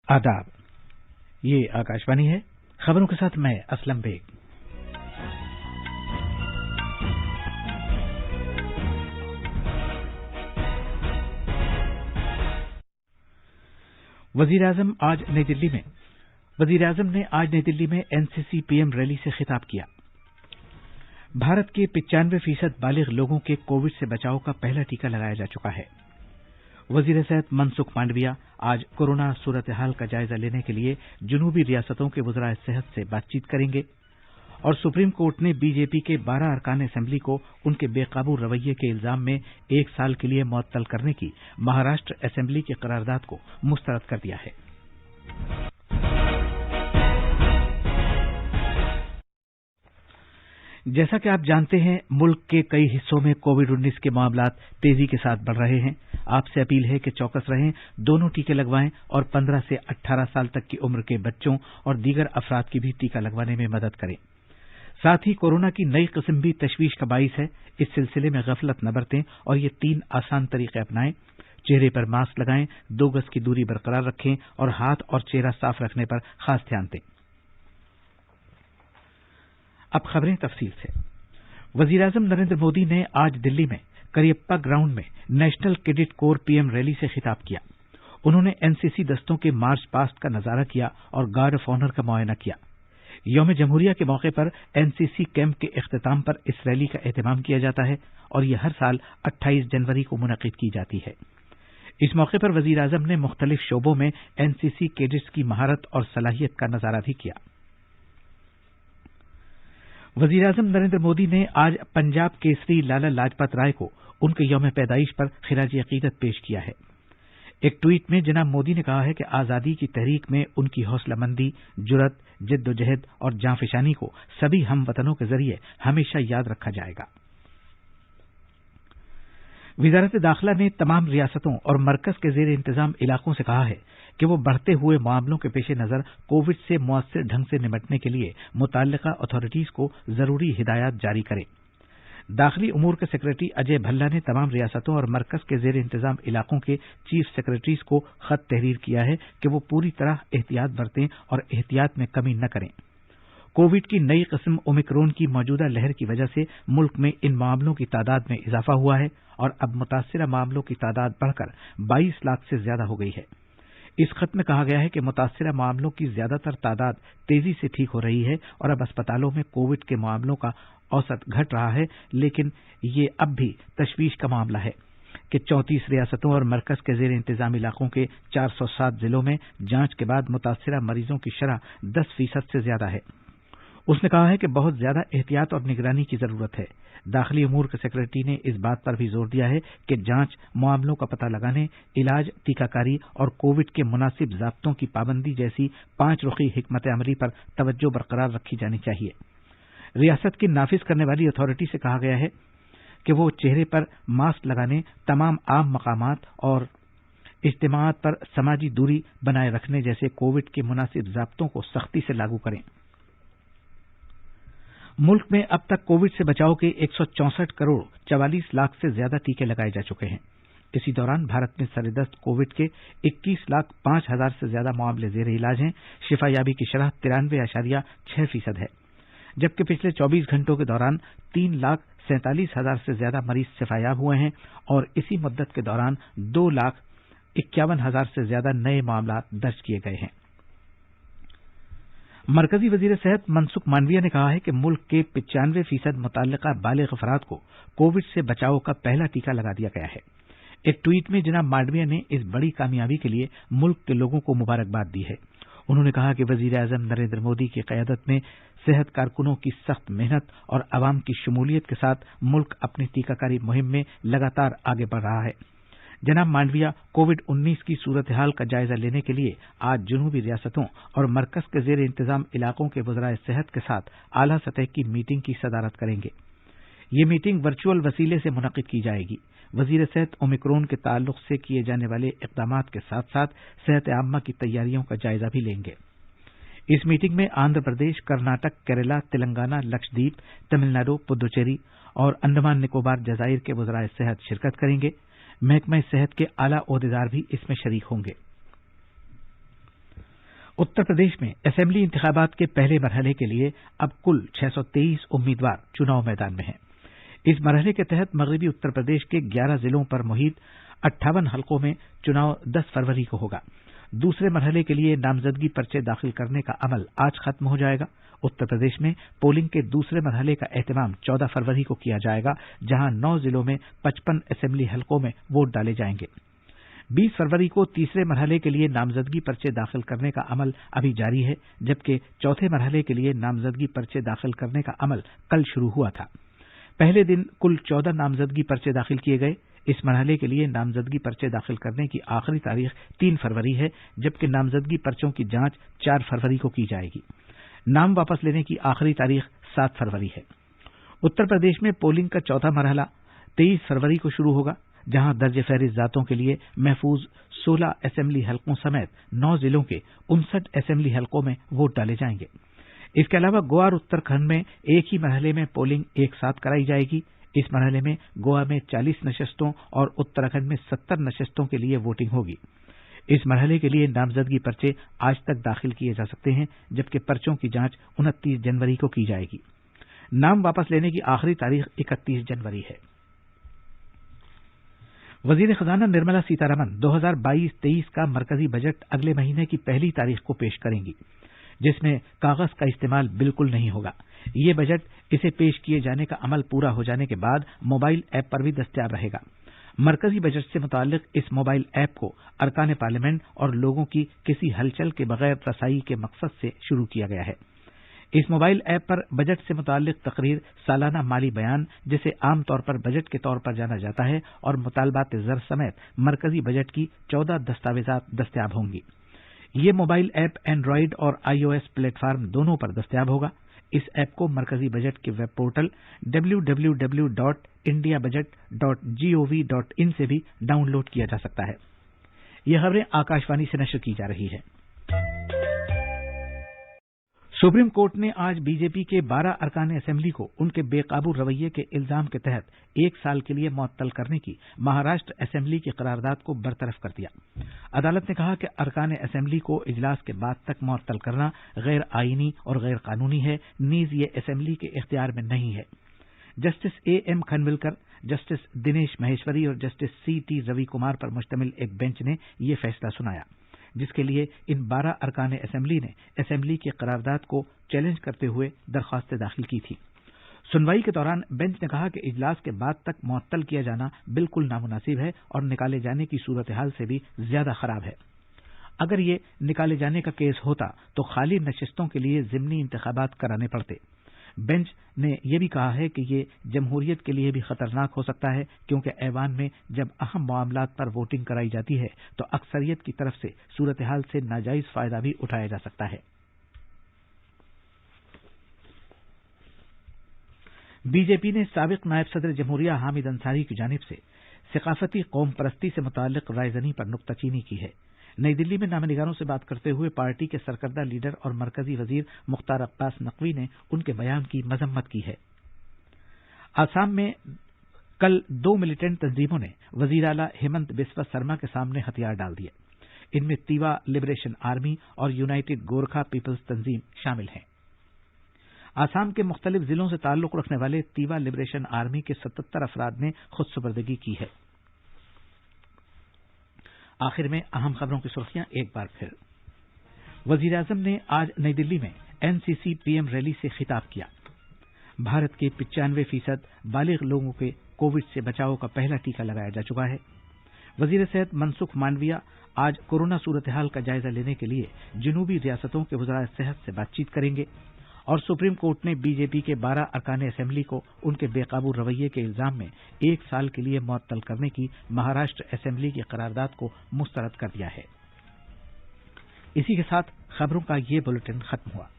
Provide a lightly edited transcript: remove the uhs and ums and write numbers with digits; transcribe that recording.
आदाब। ये आकाशवाणी है। खबरों के साथ मैं असलम बेग। वजीर आजम ने आज नई दिल्ली में एनसीसी पीएम रैली से खिताब किया। भारत के 95% बालिग लोगों के कोविड से बचाव का पहला टीका लगाया जा चुका है। वजीर सेहत मनसुख मांडविया आज कोरोना सूरत हाल का जायजा लेने के लिए जुनूबी रियासतों के वज़राए सेहत से बातचीत करेंगे और सुप्रीम कोर्ट ने बीजेपी के 12 अरकान असेंबली को उनके बेकाबू रवैये के इल्जाम में 1 साल के लिए मुअत्तल करने की महाराष्ट्र असेंबली की करारदाद को मुस्तरद कर दिया है। जैसा कि आप जानते हैं, मुल्क के कई हिस्सों में कोविड-19 के मामलात तेजी के साथ बढ़ रहे हैं। आपसे अपील है कि चौकस रहें, दोनों टीके लगवाएं और 15 से 18 साल तक की उम्र के बच्चों और दीगर अफराद की भी टीका लगवाने में मदद करें। साथ ही कोरोना की नई किस्म भी तशवीश का बाइस है। इस सिलसिले में गफलत न बरतें और ये 3 आसान तरीके अपनाएं। चेहरे पर मास्क लगाएं, 2 गज की दूरी बरकरार रखें और हाथ और चेहरा साफ रखने पर खास ध्यान दें। अब खबरें तफसील से। वजीर आजम नरेंद्र मोदी ने आज दिल्ली में करियप्पा ग्राउंड में national cadet corps PM rally से खिताब किया। उन्होंने एनसीसी दस्तों के मार्च पास्ट का नजारा किया और गार्ड ऑफ ऑनर का मुआयना किया। यौम जमहूरिया के मौके पर एनसीसी कैंप के इख्तिताम पर इस रैली का एहतमाम किया जाता है और यह हर साल 28 जनवरी को मुनक्किद की जाती है। इस मौके पर वजीर आजम ने मुख्तलिफ शोबों में एनसीसी कैडेट्स की महारत और सलाहियत का नजारा भी किया। वजीर आजम नरेंद्र मोदी ने आज पंजाब केसरी लाला लाजपत राय को उनके यौम पैदाइश पर खिराज अकीदत पेश किया है। एक ट्वीट में जनाब मोदी ने कहा है कि आजादी की तहरीक में उनकी हौसलामंदी, जुर्रत, जिद्दोजहद और जांफशानी को सभी हमवतनों के जरिए हमेशा याद रखा जाएगा। वजारत दाखिला ने तमाम रियासतों और मरकज के जेर इंतजाम इलाकों से कहा है कि वो बढ़ते हुए मामलों के पेश नजर कोविड से मुअस्सिर ढंग से निपटने के लिए मुताल्लिका अथॉरिटीज को जरूरी हिदायत जारी करें। दाखिली उमूर के सेक्रेटरी अजय भल्ला ने तमाम रियासतों और मरकज के जेर इंतजाम इलाकों के चीफ सेक्रेटरीज को खत तहरीर किया है कि वो पूरी तरह एहतियात बरतें और एहतियात में कमी न करें। कोविड की नई किस्म ओमिक्रॉन की मौजूदा लहर की वजह से मुल्क में इन मामलों की तादाद में इजाफा हुआ है और अब मुतासिरा मामलों की तादाद बढ़कर 22 लाख से ज्यादा हो गई है। इस खत में कहा गया है कि मुतासिरा मामलों की ज्यादातर तादाद तेजी से ठीक हो रही है और अब अस्पतालों में कोविड के मामलों का औसत घट रहा है, लेकिन ये अब भी तशवीश का मामला है कि 34 रियासतों और मरकज के जेर इंतजाम इलाकों के 407 जिलों में जांच के बाद मुतासिरा मरीजों की शरह 10% से ज्यादा है। उसने कहा है कि बहुत ज्यादा एहतियात और निगरानी की जरूरत है। दाखिली उमूर के सेक्रेटरी ने इस बात पर भी जोर दिया है कि जांच, मामलों का पता लगाने, इलाज, टीकाकारी और कोविड के मुनासिब ज़ाब्तों की पाबंदी जैसी 5 रुखी हिकमत अमली पर तवज्जो बरकरार रखी जानी चाहिए। रियासत की नाफिज करने वाली अथॉरिटी से कहा गया है कि वो चेहरे पर मास्क लगाने, तमाम आम मकामात और इज्तिमाआत पर समाजी दूरी बनाए रखने जैसे कोविड के मुनासिब ज़ाब्तों को सख्ती से लागू करें। मुल्क में अब तक कोविड से बचाव के 164 करोड़ 44 लाख से ज्यादा टीके लगाए जा चुके हैं। इसी दौरान भारत में सरेदस्त कोविड के 21 लाख 5 हजार से ज्यादा मामले जेर इलाज हैं। शिफायाबी की शरह 93.6% है, जबकि पिछले 24 घंटों के दौरान 3 लाख 47 हजार से ज्यादा मरीज शिफायाब हुए हैं और इसी मुद्दत के दौरान 2 लाख 51 हजार से ज्यादा नए मामला दर्ज किए गए हैं। मरकजी वजीर सेहत मनसुख मांडविया ने कहा है कि मुल्क के 95% मुताल्लिका बालिग अफराद को कोविड से बचाव का पहला टीका लगा दिया गया है। एक ट्वीट में जनाब मांडविया ने इस बड़ी कामयाबी के लिए मुल्क के लोगों को मुबारकबाद दी है। उन्होंने कहा कि वजीर आजम नरेंद्र मोदी की क़यादत में सेहत कारकुनों की सख्त मेहनत और अवाम की शमूलियत के साथ मुल्क अपनी टीकाकारी मुहिम में लगातार आगे बढ़ रहा है। जनाब मांडविया कोविड-19 की सूरत हाल का जायजा लेने के लिए आज जुनूबी रियासतों और मरकज के जेर इंतजाम इलाकों के वज़राए सेहत के साथ आला सतह की मीटिंग की सदारत करेंगे। ये मीटिंग वर्चुअल वसीले से मुनक्किद की जाएगी। वजीर सेहत ओमिक्रॉन के ताल्लुक से किए जाने वाले इक़दामात के साथ साथ सेहत आम्मा की तैयारियों का जायजा भी लेंगे। इस मीटिंग में आंध्र प्रदेश, कर्नाटक, केरला, तेलंगाना, लक्षद्वीप, तमिलनाडु, पुदुचेरी और अंडमान निकोबार जज़ाइर के वज़राए सेहत शिरकत करेंगे। महकमा सेहत के आला ओहदेदार भी इसमें शरीक होंगे। उत्तर प्रदेश में असेंबली इंतखाबात के पहले मरहले के लिए अब कुल 623 उम्मीदवार चुनाव मैदान में हैं। इस मरहले के तहत मगरबी उत्तर प्रदेश के 11 जिलों पर मुहित 58 हलकों में चुनाव 10 फरवरी को होगा। दूसरे मरहले के लिए नामजदगी पर्चे दाखिल करने का अमल आज खत्म हो जाएगा। उत्तर प्रदेश में पोलिंग के दूसरे मरहले का एहतमाम 14 फरवरी को किया जाएगा, जहां 9 जिलों में 55 असेंबली हलकों में वोट डाले जाएंगे। 20 फरवरी को तीसरे मरहले के लिए नामजदगी पर्चे दाखिल करने का अमल अभी जारी है, जबकि चौथे मरहले के लिए नामजदगी पर्चे दाखिल करने का अमल कल शुरू हुआ था। पहले दिन कुल 14 नामजदगी पर्चे दाखिल किए गए। इस मरहले के लिए नामजदगी पर्चे दाखिल करने की आखिरी तारीख 3 फरवरी है, जबकि नामजदगी पर्चों की जांच 4 फरवरी को की जाएगी। नाम वापस लेने की आखिरी तारीख 7 फरवरी है। उत्तर प्रदेश में पोलिंग का चौथा मरहला 23 फरवरी को शुरू होगा, जहां दर्ज फहरिस्त जातों के लिए महफूज 16 असेंबली हलकों समेत 9 जिलों के 59 असेंबली हलकों में वोट डाले जाएंगे। इसके अलावा गोवा और उत्तराखंड में एक ही मरहले में पोलिंग एक साथ कराई जाएगी। इस मरहले में गोवा में 40 नशस्तों और उत्तराखंड में 70 नशस्तों के लिए वोटिंग होगी। इस मरहले के लिए नामजदगी पर्चे आज तक दाखिल किए जा सकते हैं, जबकि पर्चों की जांच 29 जनवरी को की जाएगी। नाम वापस लेने की आखिरी तारीख 31 जनवरी है। वजीर खजाना निर्मला सीतारमण 2022-23 का मरकजी बजट अगले महीने की पहली तारीख को पेश करेंगी, जिसमें कागज का इस्तेमाल बिल्कुल नहीं होगा। ये बजट इसे पेश किए जाने का अमल पूरा हो जाने के बाद मोबाइल ऐप पर भी दस्तयाब रहेगा। मरकजी बजट से मुताल्लिक इस मोबाइल ऐप को अरकान पार्लियामेंट और लोगों की किसी हलचल के बगैर रसाई के मकसद से शुरू किया गया है। इस मोबाइल ऐप पर बजट से मुताल्लिक तकरीर, सालाना माली बयान, जिसे आम तौर पर बजट के तौर पर जाना जाता है, और मुतालबात ज़र समेत मरकजी बजट की 14 दस्तावेजात दस्तयाब होंगी। ये मोबाइल ऐप एंड्रॉइड और iOS प्लेटफॉर्म दोनों पर दस्तयाब होगा। इस ऐप को मरकजी बजट के वेब पोर्टल www.indiabudget.gov.in से भी डाउनलोड किया जा सकता है। ये खबरें आकाशवाणी से नशर की जा रही है। सुप्रीम कोर्ट ने आज बीजेपी के 12 अरकान असेंबली को उनके बेकाबू रवैये के इल्जाम के तहत 1 साल के लिए मुअत्तल करने की महाराष्ट्र असेंबली की करारदाद को बरतरफ कर दिया। अदालत ने कहा कि अरकान असेंबली को इजलास के बाद तक मुअत्तल करना गैर आईनी और गैर कानूनी है, नीज ये असेंबली के इख्तियार में नहीं है। Justice A.M. Khanwilkar, justice Dinesh Maheshwari और जस्टिस C.T. रवि कुमार पर मुश्तमिल एक बेंच ने यह फैसला सुनाया, जिसके लिए इन 12 अरकान असेंबली ने असेंबली की करारदाद को चैलेंज करते हुए दरख्वास्त दाखिल की थी। सुनवाई के दौरान बेंच ने कहा कि इजलास के बाद तक मुअत्तल किया जाना बिल्कुल नामुनासिब है और निकाले जाने की सूरत हाल से भी ज्यादा खराब है। अगर ये निकाले जाने का केस होता तो खाली नशिस्तों के लिए ज़िमनी इंतखाबात कराने पड़ते। बेंच ने यह भी कहा है कि ये जमहूरियत के लिए भी खतरनाक हो सकता है, क्योंकि ऐवान में जब अहम मामलात पर वोटिंग कराई जाती है तो अक्सरियत की तरफ से सूरत हाल से नाजायज फायदा भी उठाया जा सकता है। बीजेपी ने साबिक नायब सदर जमहूरिया हामिद अंसारी की जानिब से सकाफती कौम परस्ती से मुताल्लिक रायज़नी पर नुक्ताचीनी की है। नई दिल्ली में नामनिगारों से बात करते हुए पार्टी के सरकर्दा लीडर और मरकजी वजीर मुख्तार अब्बास नकवी ने उनके बयान की मजम्मत की है। आसाम में कल 2 मिलिटेंट तंजीमों ने वजीर आला हेमंत बिस्वा शर्मा के सामने हथियार डाल दिए। इनमें तिवा लिबरेशन आर्मी और यूनाइटेड गोरखा पीपल्स तंजीम शामिल हैं। आसाम के मुख्तलिफ जिलों से ताल्लुक रखने वाले तिवा लिबरेशन आर्मी के 77 अफराद ने खुद सुपर्दगी की है। आखिर में अहम खबरों की सुर्खियां एक बार फिर। वजीर आजम ने आज नई दिल्ली में एनसीसी पीएम रैली से खिताब किया। भारत के 95% बालिग लोगों के कोविड से बचाव का पहला टीका लगाया जा चुका है। वजीर सेहत मनसुख मांडविया आज कोरोना सूरत हाल का जायजा लेने के लिए जनूबी रियासतों के वज़राए सेहत से बातचीत करेंगे। और सुप्रीम कोर्ट ने बीजेपी के 12 अरकान असेंबली को उनके बेकाबू रवैये के इल्जाम में 1 साल के लिए मुअत्तल करने की महाराष्ट्र असेंबली की करारदाद को मुस्तरद कर दिया है। इसी के साथ खबरों का ये बुलेटिन खत्म हुआ।